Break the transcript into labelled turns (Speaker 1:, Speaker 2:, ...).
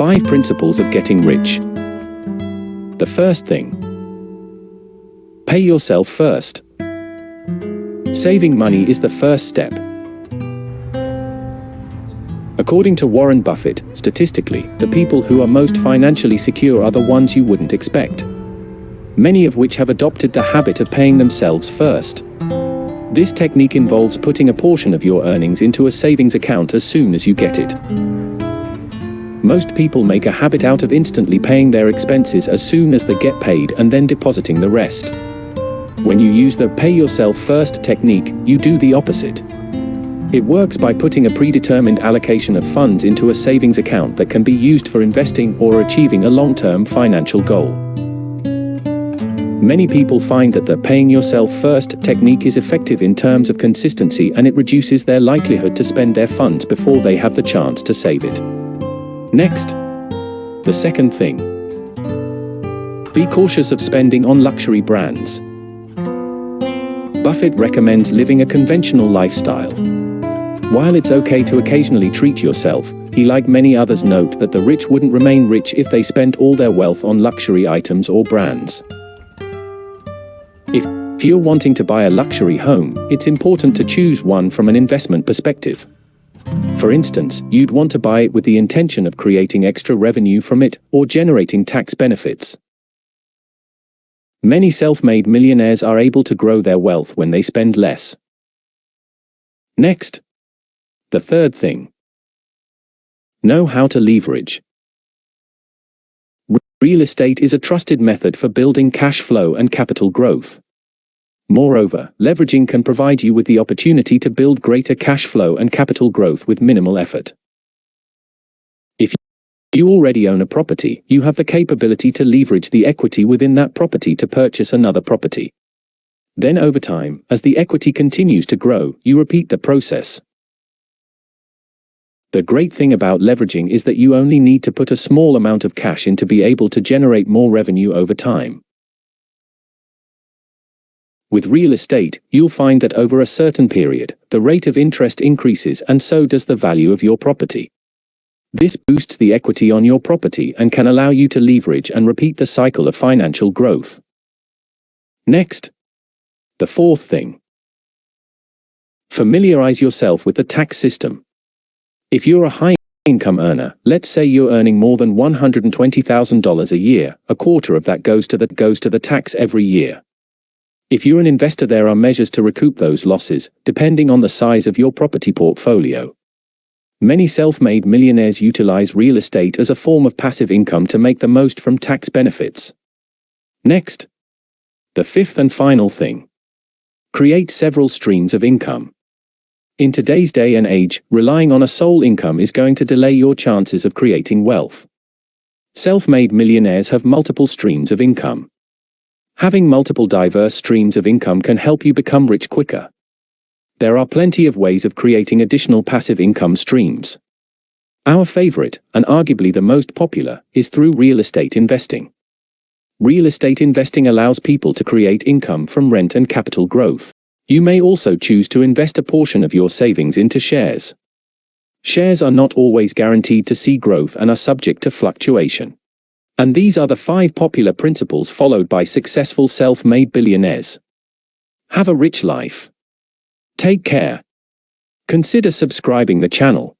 Speaker 1: 5 principles of getting rich. The first thing. Pay yourself first. Saving money is the first step. According to Warren Buffett, statistically, the people who are most financially secure are the ones you wouldn't expect, many of which have adopted the habit of paying themselves first. This technique involves putting a portion of your earnings into a savings account as soon as you get it. Most people make a habit out of instantly paying their expenses as soon as they get paid and then depositing the rest. When you use the pay yourself first technique, you do the opposite. It works by putting a predetermined allocation of funds into a savings account that can be used for investing or achieving a long-term financial goal. Many people find that the paying yourself first technique is effective in terms of consistency, and it reduces their likelihood to spend their funds before they have the chance to save it. Next, the second thing. Be cautious of spending on luxury brands. Buffett recommends living a conventional lifestyle. While it's okay to occasionally treat yourself, he, like many others, note that the rich wouldn't remain rich if they spent all their wealth on luxury items or brands. If you're wanting to buy a luxury home, it's important to choose one from an investment perspective. For instance, you'd want to buy it with the intention of creating extra revenue from it or generating tax benefits. Many self-made millionaires are able to grow their wealth when they spend less. Next, the third thing. Know how to leverage. Real estate is a trusted method for building cash flow and capital growth. Moreover, leveraging can provide you with the opportunity to build greater cash flow and capital growth with minimal effort. If you already own a property, you have the capability to leverage the equity within that property to purchase another property. Then over time, as the equity continues to grow, you repeat the process. The great thing about leveraging is that you only need to put a small amount of cash in to be able to generate more revenue over time. With real estate, you'll find that over a certain period, the rate of interest increases, and so does the value of your property. This boosts the equity on your property and can allow you to leverage and repeat the cycle of financial growth. Next, the fourth thing. Familiarize yourself with the tax system. If you're a high-income earner, let's say you're earning more than $120,000 a year, a quarter of that goes to the tax every year. If you're an investor, there are measures to recoup those losses, depending on the size of your property portfolio. Many self-made millionaires utilize real estate as a form of passive income to make the most from tax benefits. Next, the fifth and final thing. Create several streams of income. In today's day and age, relying on a sole income is going to delay your chances of creating wealth. Self-made millionaires have multiple streams of income. Having multiple diverse streams of income can help you become rich quicker. There are plenty of ways of creating additional passive income streams. Our favorite, and arguably the most popular, is through real estate investing. Real estate investing allows people to create income from rent and capital growth. You may also choose to invest a portion of your savings into shares. Shares are not always guaranteed to see growth and are subject to fluctuation. And these are the 5 popular principles followed by successful self-made billionaires. Have a rich life. Take care. Consider subscribing the channel.